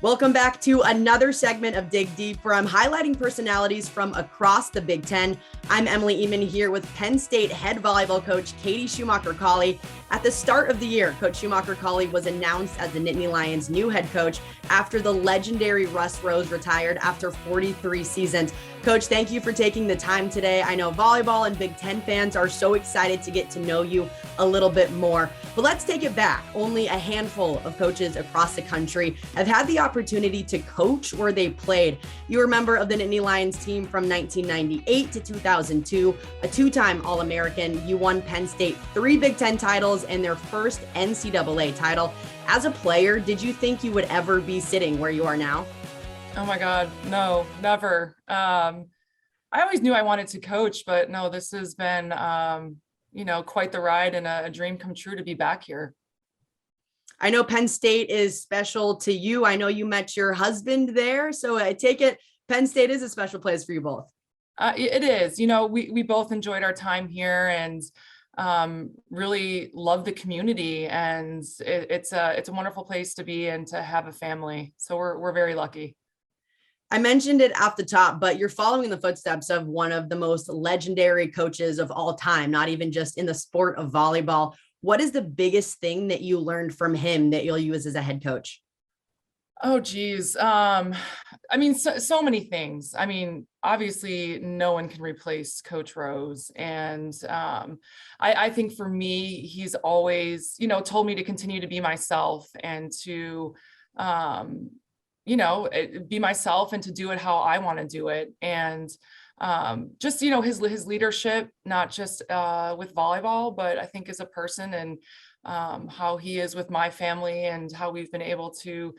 Welcome back to another segment of Dig Deep, where I'm highlighting personalities from across the Big Ten. I'm Emily Ehman here with Penn State head volleyball coach Katie Schumacher-Cawley. At the start of the year, Coach Schumacher-Cawley was announced as the Nittany Lions' new head coach after the legendary Russ Rose retired after 43 seasons. Coach, thank you for taking the time today. I know volleyball and Big Ten fans are so excited to get to know you a little bit more. But let's take it back. Only a handful of coaches across the country have had the opportunity to coach where they played. You were a member of the Nittany Lions team from 1998 to 2002, a two-time All-American. You won Penn State 3 Big Ten titles and their first NCAA title. As a player, did you think you would ever be sitting where you are now? Oh my God, no, never. I always knew I wanted to coach, but no, this has been, quite the ride and a dream come true to be back here. I know Penn State is special to you. I know you met your husband there, so I take it Penn State is a special place for you both. It is. We both enjoyed our time here and really love the community, and it's a wonderful place to be and to have a family. So we're very lucky. I mentioned it off the top, but you're following the footsteps of one of the most legendary coaches of all time, not even just in the sport of volleyball. What is the biggest thing that you learned from him that you'll use as a head coach? Oh, geez. So many things. Obviously no one can replace Coach Rose. And I think for me, he's always, told me to continue to be myself and to, be myself and to do it how I want to do it. And just, his leadership, not just with volleyball, but I think as a person, and how he is with my family and how we've been able to,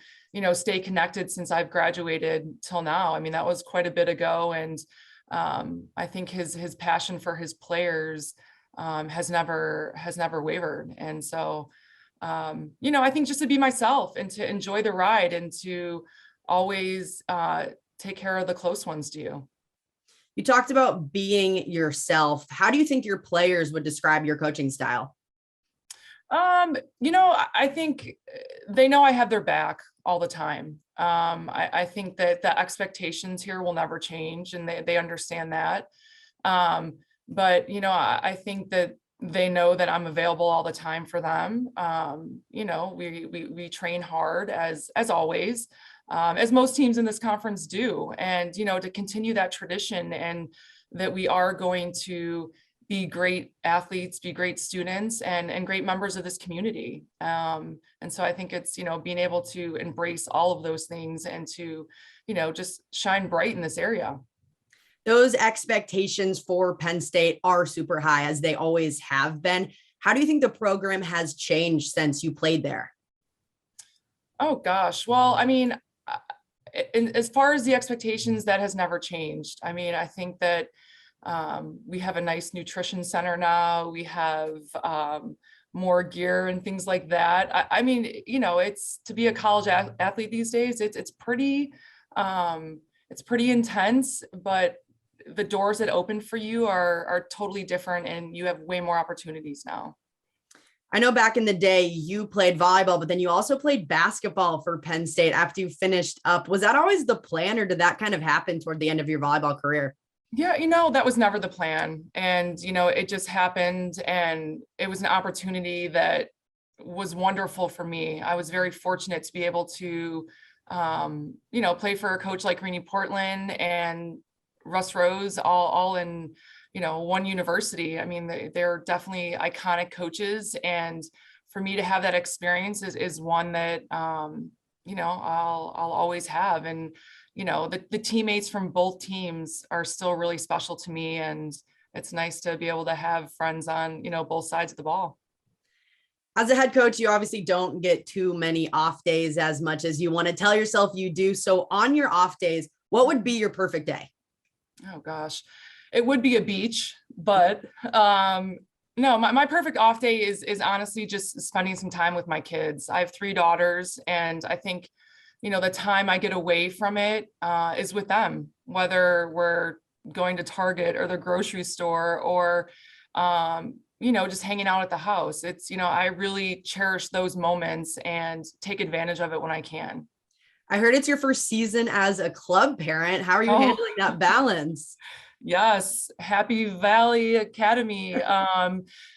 stay connected since I've graduated till now. That was quite a bit ago. And I think his passion for his players has never wavered. And so, I think just to be myself and to enjoy the ride and to always take care of the close ones to you. You talked about being yourself. How do you think your players would describe your coaching style? I think they know I have their back all the time. I think that the expectations here will never change, and they understand that. But I think that they know that I'm available all the time for them. We train hard as always, as most teams in this conference do, and to continue that tradition, and that we are going to be great athletes, be great students, and great members of this community. And so I think it's, being able to embrace all of those things and to, just shine bright in this area. Those expectations for Penn State are super high, as they always have been. How do you think the program has changed since you played there? Oh gosh. Well, as far as the expectations, that has never changed. I think that we have a nice nutrition center now. We have more gear and things like that. It's to be a college athlete these days. It's pretty intense, but the doors that open for you are totally different, and you have way more opportunities now. I know back in the day you played volleyball, but then you also played basketball for Penn State after you finished up. Was that always the plan, or did that kind of happen toward the end of your volleyball career? Yeah, that was never the plan. And, it just happened, and it was an opportunity that was wonderful for me. I was very fortunate to be able to, play for a coach like Renee Portland and Russ Rose all in, one university. They're definitely iconic coaches. And for me to have that experience is one that, I'll always have. And, the teammates from both teams are still really special to me. And it's nice to be able to have friends on, both sides of the ball. As a head coach, you obviously don't get too many off days as much as you want to tell yourself you do. So on your off days, what would be your perfect day? Oh gosh, it would be a beach, but no, my perfect off day is honestly just spending some time with my kids. I have 3 daughters, and I think, the time I get away from it is with them, whether we're going to Target or the grocery store, or, just hanging out at the house. It's, I really cherish those moments and take advantage of it when I can. I heard it's your first season as a club parent. How are you handling that balance? Yes, Happy Valley Academy.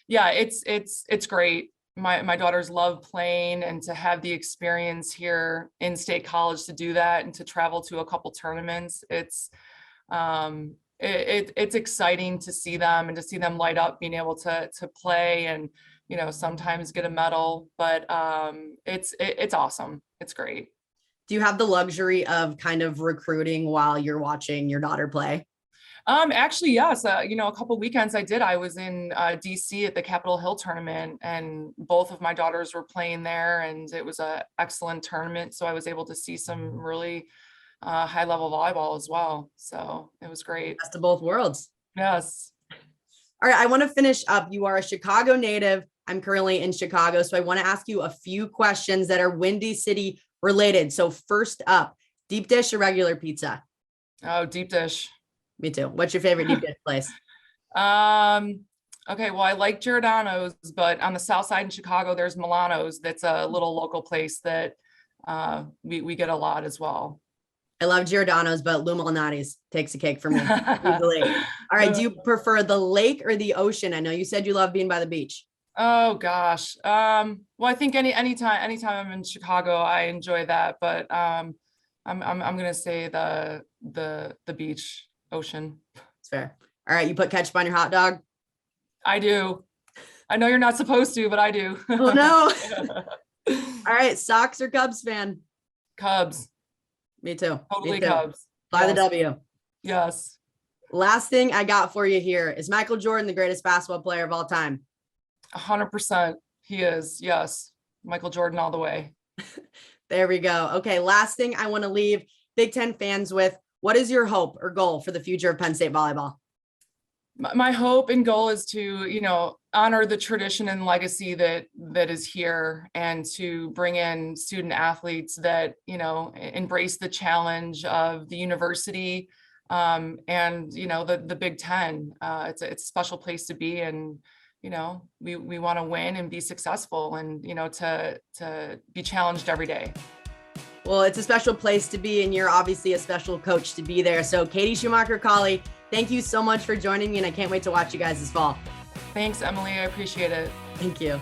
Yeah, it's great. My daughters love playing, and to have the experience here in State College to do that and to travel to a couple tournaments, it's exciting to see them and to see them light up being able to play and sometimes get a medal, but it's awesome. It's great. Do you have the luxury of kind of recruiting while you're watching your daughter play? Actually, yes. A couple weekends I was in DC at the Capitol Hill tournament, and both of my daughters were playing there, and it was an excellent tournament. So I was able to see some really high level volleyball as well. So it was great. Best of both worlds. Yes. All right. I want to finish up. You are a Chicago native. I'm currently in Chicago. So I want to ask you a few questions that are Windy City related. So first up, deep dish or regular pizza? Oh, deep dish. Me too. What's your favorite deep dish place? Okay, well, I like Giordano's, but on the south side in Chicago, there's Milano's. That's a little local place that we get a lot as well. I love Giordano's, but Lou Malnati's takes a cake for me easily. All right, do you prefer the lake or the ocean? I know you said you love being by the beach. Oh gosh. Well, I think anytime I'm in Chicago, I enjoy that, but I'm gonna say the beach. Ocean. It's fair. All right. You put ketchup on your hot dog? I do. I know you're not supposed to, but I do. Oh, no. All right. Sox or Cubs fan? Cubs. Me too. Totally Me too. Cubs. Fly Yes. the W. Yes. Last thing I got for you here. Is Michael Jordan the greatest basketball player of all time? 100%. He is. Yes. Michael Jordan all the way. There we go. Okay. Last thing I want to leave Big Ten fans with. What is your hope or goal for the future of Penn State volleyball? My hope and goal is to, honor the tradition and legacy that is here, and to bring in student athletes that, embrace the challenge of the university and, the Big Ten. It's a special place to be, and, we want to win and be successful, and, to be challenged every day. Well, it's a special place to be, and you're obviously a special coach to be there. So Katie Schumacher-Cawley, thank you so much for joining me, and I can't wait to watch you guys this fall. Thanks, Emily. I appreciate it. Thank you.